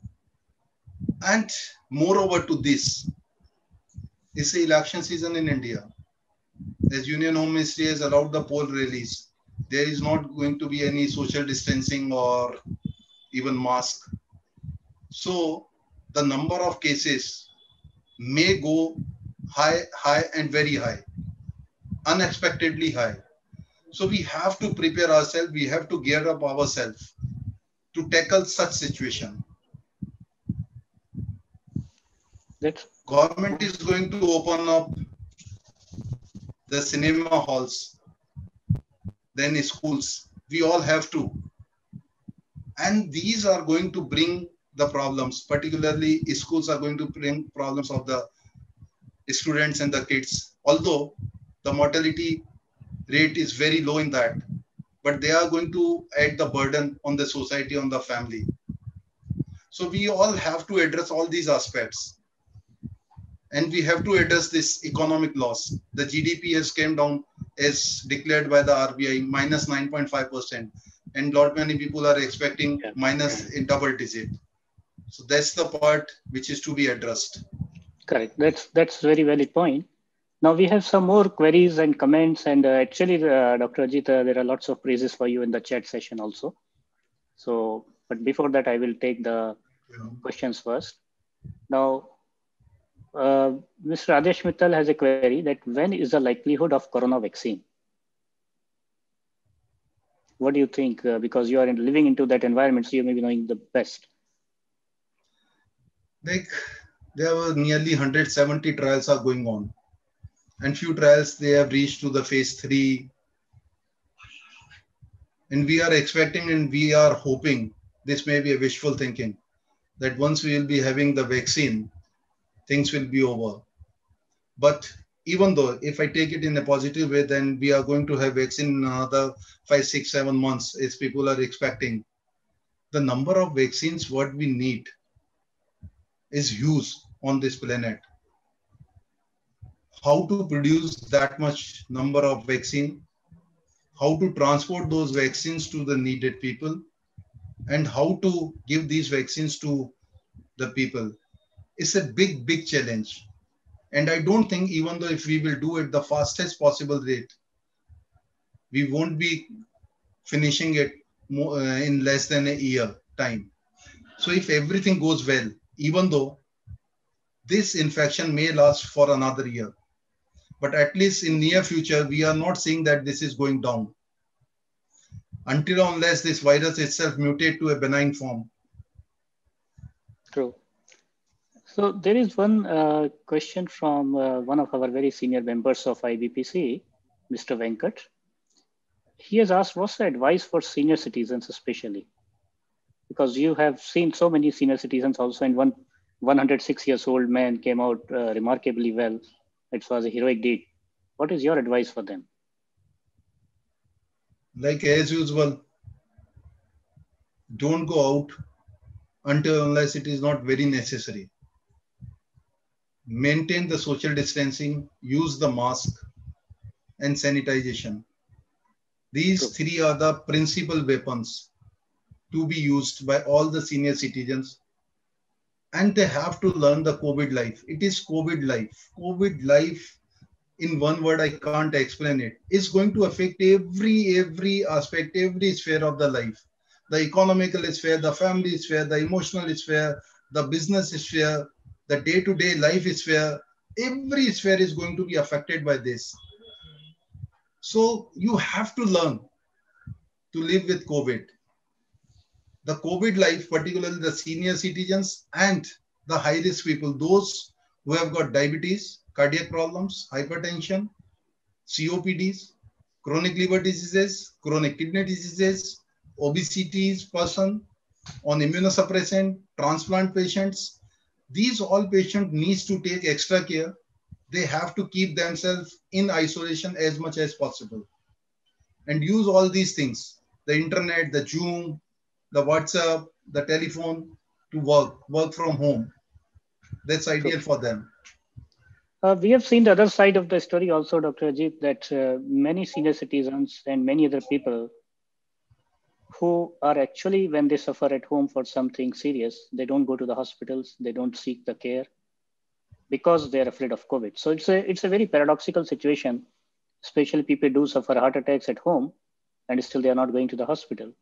And moreover to this, it's the election season in India. As Union Home Ministry has allowed the poll release, there is not going to be any social distancing or even mask. So the number of cases may go high and very high, unexpectedly high. So we have to prepare ourselves, we have to gear up ourselves to tackle such situation. Government is going to open up the cinema halls, then schools. We all have to. And these are going to bring the problems, particularly schools are going to bring problems of the students and the kids. Although the mortality rate is very low in that, but they are going to add the burden on the society, on the family. So we all have to address all these aspects. And we have to address this economic loss. The GDP has came down as declared by the RBI, minus 9.5%. And lot many people are expecting minus in double digit. So that's the part which is to be addressed. Correct. That's a very valid point. Now we have some more queries and comments, and actually, Dr. Ajit, there are lots of praises for you in the chat session also. So, but before that, I will take the questions first. Now, Mr. Adesh Mittal has a query that when is the likelihood of corona vaccine? What do you think? Because you are living into that environment, so you may be knowing the best. Like there were nearly 170 trials are going on, and few trials they have reached to the phase 3. And we are expecting and we are hoping, this may be a wishful thinking, that once we will be having the vaccine, things will be over. But even though if I take it in a positive way, then we are going to have vaccine in another 5, 6, 7 months as people are expecting. The number of vaccines what we need is huge on this planet. How to produce that much number of vaccine, how to transport those vaccines to the needed people, and how to give these vaccines to the people. It's a big, big challenge. And I don't think even though if we will do it the fastest possible rate, we won't be finishing it in less than a year time. So if everything goes well, even though this infection may last for another year, but at least in near future, we are not seeing that this is going down until unless this virus itself mutate to a benign form. True. So there is one question from one of our very senior members of IBPC, Mr. Venkat. He has asked, what's the advice for senior citizens especially? Because you have seen so many senior citizens also, in 106 years old man came out remarkably well. It was a heroic deed. What is your advice for them? Like as usual, don't go out until unless it is not very necessary. Maintain the social distancing, use the mask and sanitization. These three are the principal weapons to be used by all the senior citizens, and they have to learn the COVID life. It is COVID life. COVID life, in one word, I can't explain it. It's going to affect every aspect, every sphere of the life. The economical sphere, the family sphere, the emotional sphere, the business sphere, the day-to-day life sphere. Every sphere is going to be affected by this. So you have to learn to live with COVID. The COVID life, particularly the senior citizens and the high-risk people, those who have got diabetes, cardiac problems, hypertension, COPDs, chronic liver diseases, chronic kidney diseases, obesity person on immunosuppressant, transplant patients. These all patients needs to take extra care. They have to keep themselves in isolation as much as possible and use all these things, the internet, the Zoom, the WhatsApp, the telephone to work from home. That's ideal for them. We have seen the other side of the story also, Dr. Ajit, that many senior citizens and many other people who are actually, when they suffer at home for something serious, they don't go to the hospitals, they don't seek the care because they're afraid of COVID. So it's a very paradoxical situation, especially people do suffer heart attacks at home and still they are not going to the hospital.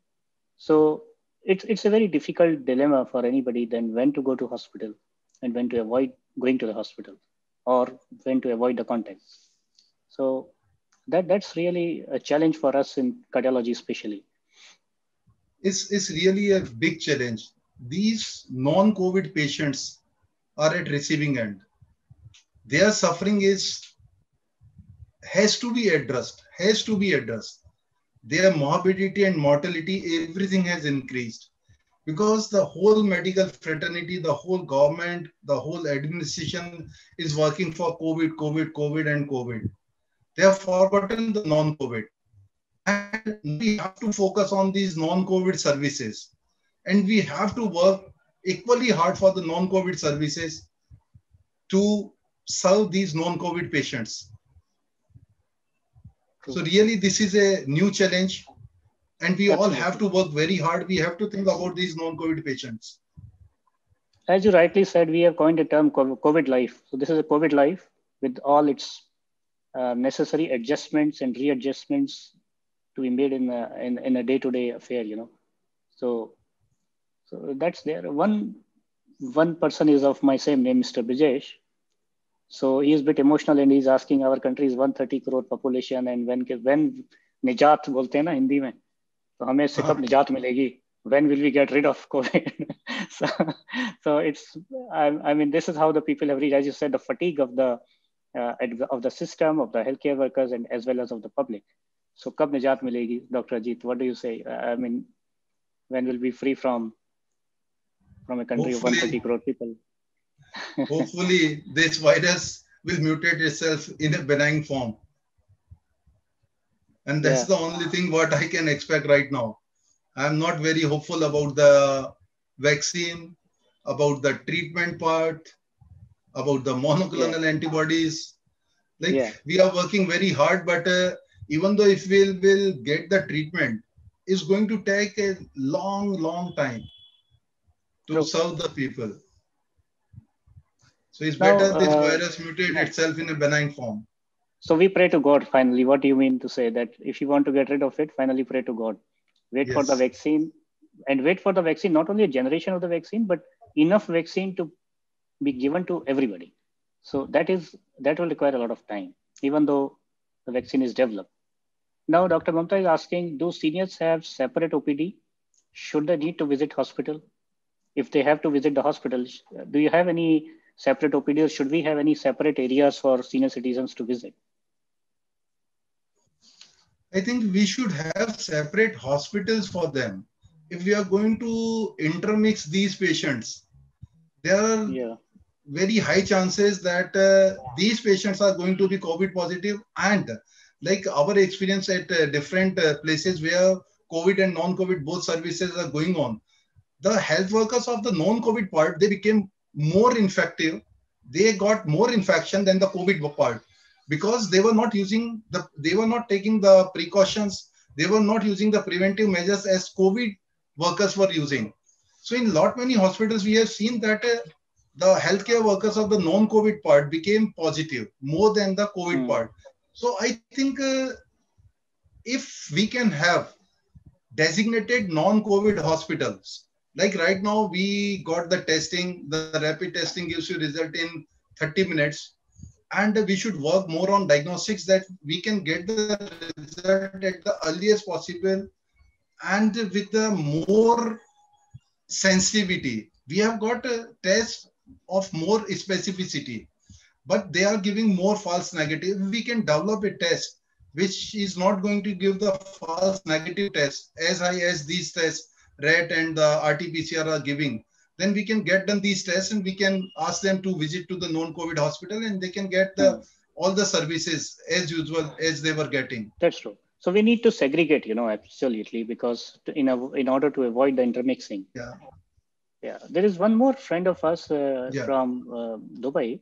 So it's a very difficult dilemma for anybody then when to go to hospital and when to avoid going to the hospital or when to avoid the contact. So that's really a challenge for us in cardiology especially. It's really a big challenge. These non-COVID patients are at receiving end. Their suffering has to be addressed. Their morbidity and mortality, everything has increased because the whole medical fraternity, the whole government, the whole administration is working for COVID. They have forgotten the non-COVID. And we have to focus on these non-COVID services. And we have to work equally hard for the non-COVID services to serve these non-COVID patients. So really, this is a new challenge. And we all have to work very hard. We have to think about these non-COVID patients. As you rightly said, we have coined the term COVID life. So this is a COVID life with all its necessary adjustments and readjustments to be made in a day-to-day affair, you know. So that's there. One person is of my same name, Mr. Brijesh. So he is a bit emotional and he's asking, our country is 130 crore population and when nijat bolte hain na Hindi mein, to hame se kab nijat milegi? When will we get rid of COVID? so it's, I mean, this is how the people have reached, as you said, the fatigue of the system, of the healthcare workers, and as well as of the public. So kab nijat milegi, Dr. Ajit? What do you say? I mean, when will we be free from a country of 130 crore people? Hopefully, this virus will mutate itself in a benign form. And that's the only thing what I can expect right now. I'm not very hopeful about the vaccine, about the treatment part, about the monoclonal antibodies. We are working very hard, but even though if we will get the treatment, it's going to take a long time to serve the people. So it's better this virus mutate itself in a benign form. So we pray to God finally. What do you mean to say that if you want to get rid of it, finally pray to God? wait for the vaccine, and wait for the vaccine, not only a generation of the vaccine, but enough vaccine to be given to everybody. So that will require a lot of time, even though the vaccine is developed. Now, Dr. Mamta is asking, do seniors have separate OPD? Should they need to visit hospital? If they have to visit the hospital, do you have any separate OPD, or should we have any separate areas for senior citizens to visit? I think we should have separate hospitals for them. If we are going to intermix these patients, there are very high chances that these patients are going to be COVID positive, and like our experience at different places where COVID and non-COVID both services are going on, the health workers of the non-COVID part, they became more infective. They got more infection than the COVID part because they were not taking the precautions. They were not using the preventive measures as COVID workers were using. So in lot many hospitals, we have seen that the healthcare workers of the non-COVID part became positive more than the COVID part. So I think if we can have designated non-COVID hospitals, like right now we got the testing, the rapid testing gives you result in 30 minutes. And we should work more on diagnostics that we can get the result at the earliest possible and with the more sensitivity. We have got a test of more specificity, but they are giving more false negative. We can develop a test which is not going to give the false negative test as high as these tests, RAT and the RT-PCR are giving. Then we can get them these tests and we can ask them to visit to the non-COVID hospital and they can get all the services as usual as they were getting. That's true. So we need to segregate, absolutely, because in order to avoid the intermixing. Yeah. There is one more friend of us from Dubai.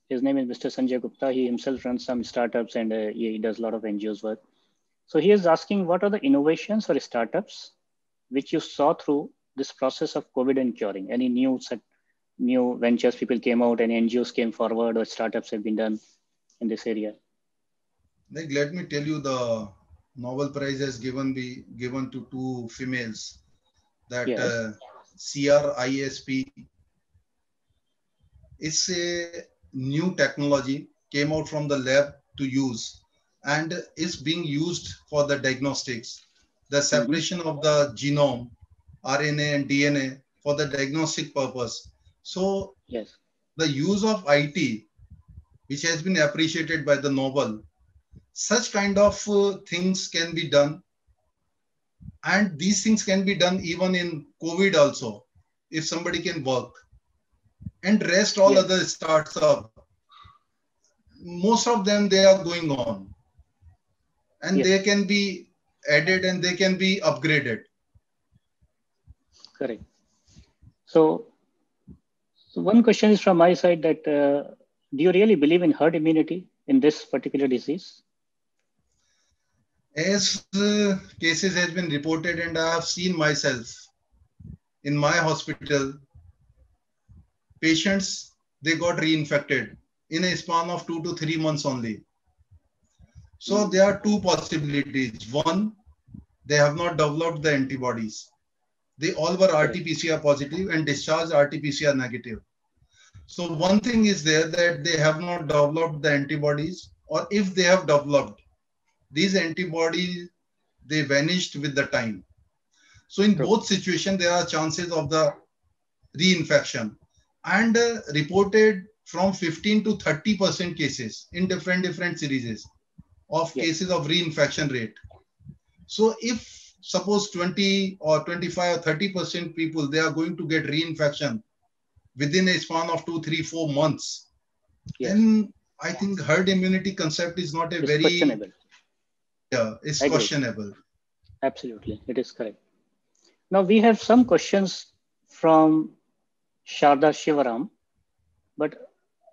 His name is Mr. Sanjay Gupta. He himself runs some startups and he does a lot of NGOs work. So he is asking, what are the innovations or startups which you saw through this process of COVID and curing? Any new ventures people came out, any NGOs came forward, or startups have been done in this area? Like, let me tell you, the Nobel Prize has given to two females. That CRISP is a new technology, came out from the lab to use, and is being used for the diagnostics. The separation of the genome, RNA and DNA for the diagnostic purpose. So the use of IT, which has been appreciated by the Nobel, such kind of things can be done. And these things can be done even in COVID also, if somebody can work. And rest all other startups, most of them, they are going on. And they can be added and they can be upgraded. Correct. So one question is from my side that do you really believe in herd immunity in this particular disease? As cases has been reported and I have seen myself in my hospital, patients, they got reinfected in a span of 2 to 3 months only. So there are two possibilities. One, they have not developed the antibodies. They all were RT-PCR positive and discharged RT-PCR negative. So one thing is there that they have not developed the antibodies, or if they have developed, these antibodies, they vanished with the time. So in both situations, there are chances of the reinfection, and reported from 15 to 30% cases in different series of cases of reinfection rate. So if suppose 20 or 25 or 30% people, they are going to get reinfection within a span of 2, 3, 4 months, then I think herd immunity concept is not a very questionable. Yeah, it's questionable. Absolutely, it is correct. Now we have some questions from Sharda Shivaram, but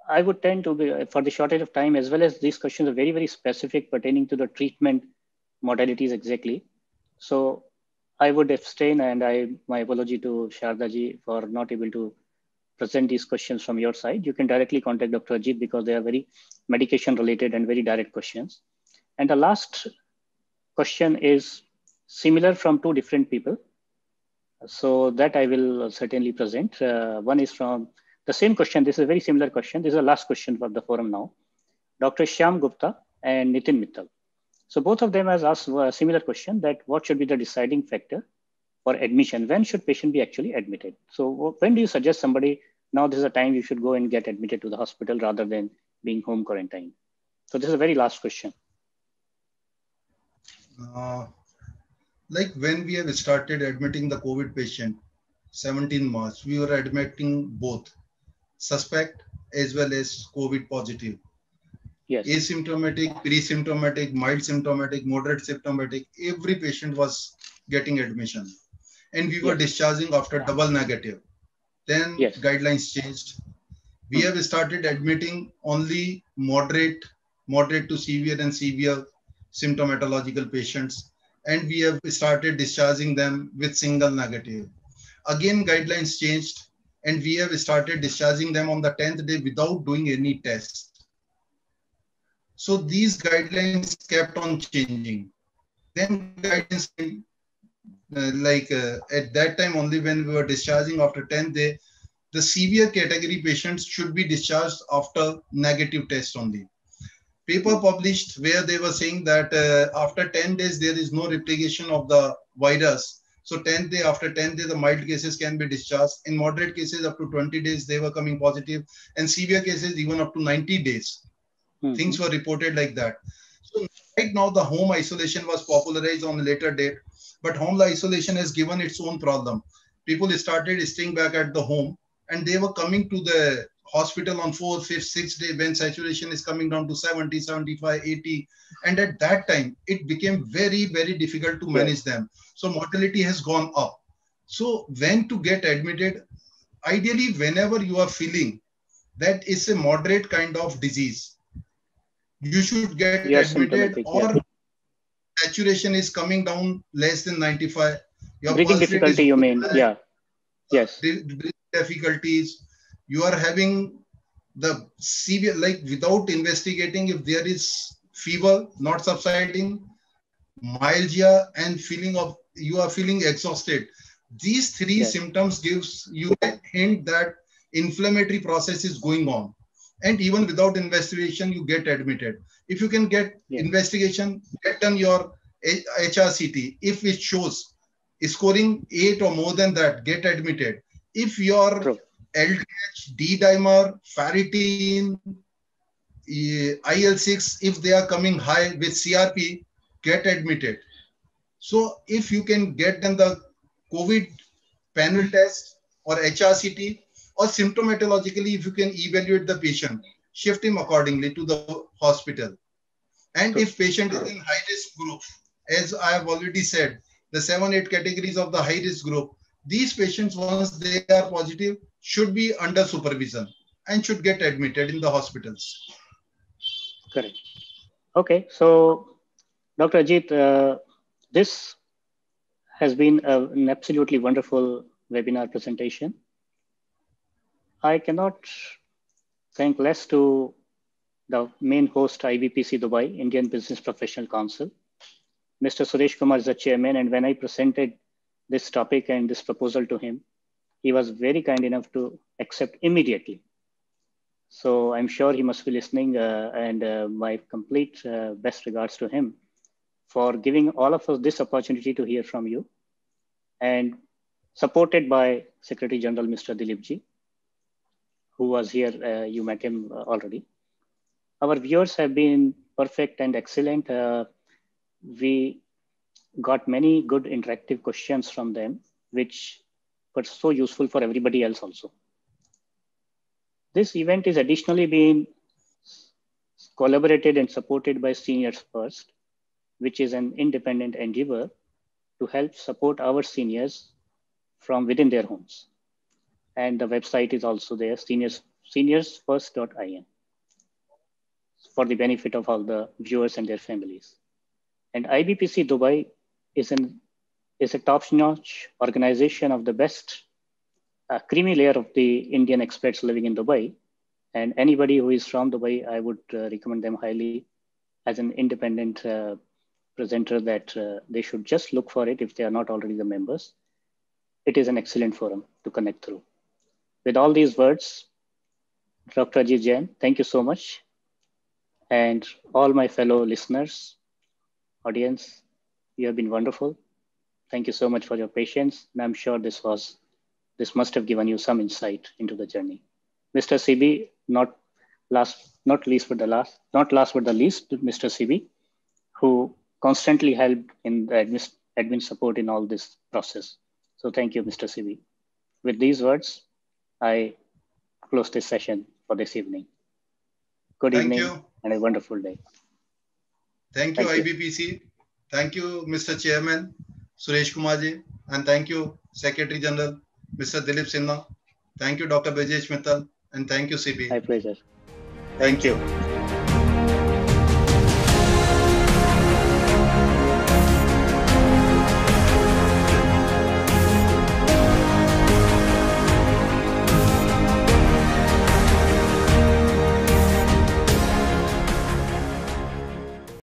I would tend to be, for the shortage of time, as well as these questions are very, very specific pertaining to the treatment modalities exactly. So I would abstain, and my apology to Sharda ji for not able to present these questions from your side. You can directly contact Dr. Ajit because they are very medication related and very direct questions. And the last question is similar from two different people. So that I will certainly present. One is from the same question. This is a very similar question. This is the last question for the forum now. Dr. Shyam Gupta and Nitin Mittal. So both of them has asked a similar question, that what should be the deciding factor for admission? When should patient be actually admitted? So when do you suggest somebody, now this is a time you should go and get admitted to the hospital rather than being home quarantined? So this is a very last question. Like when we have started admitting the COVID patient, 17 March, we were admitting both suspect as well as COVID positive. Yes. Asymptomatic, pre-symptomatic, mild symptomatic, moderate symptomatic, every patient was getting admission. And we were discharging after double negative. Then guidelines changed. We have started admitting only moderate to severe and severe symptomatological patients. And we have started discharging them with single negative. Again, guidelines changed, and we have started discharging them on the 10th day without doing any test. So these guidelines kept on changing. Then guidelines came, at that time only, when we were discharging after 10th day, the severe category patients should be discharged after negative test only. Paper published where they were saying that after 10 days, there is no replication of the virus. So 10th day, after 10th day, the mild cases can be discharged. In moderate cases, up to 20 days, they were coming positive. And severe cases, even up to 90 days. Things were reported like that. So right now, the home isolation was popularized on a later date. But home isolation has given its own problem. People started staying back at the home, and they were coming to the hospital on 4th, 5th, 6th day when saturation is coming down to 70, 75, 80. And at that time, it became very, very difficult to manage them. So mortality has gone up. So when to get admitted, ideally, whenever you are feeling that it's a moderate kind of disease, you should get admitted, or saturation is coming down less than 95. Your breathing difficulty, you mean? Yeah. Yes. Breathing difficulties. You are having the severe, like without investigating if there is fever not subsiding, myalgia, and feeling of you are feeling exhausted. These three symptoms gives you a hint that inflammatory process is going on. And even without investigation, you get admitted. If you can get investigation, get done your HRCT. If it shows scoring 8 or more than that, get admitted. If your LDH, D-dimer, ferritin, IL-6, if they are coming high with CRP, get admitted. So if you can get them the COVID panel test or HRCT, or symptomatologically, if you can evaluate the patient, shift him accordingly to the hospital. And if patient is in high risk group, as I have already said, the 7-8 categories of the high risk group, these patients, once they are positive, should be under supervision and should get admitted in the hospitals. Correct. Okay, so Dr. Ajit, this has been an absolutely wonderful webinar presentation. I cannot thank less to the main host, IBPC Dubai, Indian Business Professional Council. Mr. Suresh Kumar is the chairman, and when I presented this topic and this proposal to him, he was very kind enough to accept immediately. So I'm sure he must be listening, and my complete best regards to him for giving all of us this opportunity to hear from you, and supported by Secretary General Mr. Dilip Ji, who was here, you met him already. Our viewers have been perfect and excellent. We got many good interactive questions from them, which were so useful for everybody else also. This event is additionally being collaborated and supported by Seniors First, which is an independent endeavor to help support our seniors from within their homes. And the website is also there, seniorsfirst.in, for the benefit of all the viewers and their families. And IBPC Dubai is a top-notch organization of the best creamy layer of the Indian expats living in Dubai. And anybody who is from Dubai, I would recommend them highly as an independent presenter that they should just look for it if they are not already the members. It is an excellent forum to connect through. With all these words, Dr. Ajit Jain, thank you so much. And all my fellow listeners, audience, you have been wonderful. Thank you so much for your patience. And I'm sure this must have given you some insight into the journey. Mr. CB, not last but the least, Mr. CB, who constantly helped in the admin support in all this process. So thank you, Mr. CB. With these words, I close this session for this evening. Good evening and a wonderful day. Thank you, IBPC. Thank you, Mr. Chairman, Suresh Kumarji, and thank you, Secretary General, Mr. Dilip Sinha. Thank you, Dr. Brajesh Mittal, and thank you, CB. My pleasure. Thank you.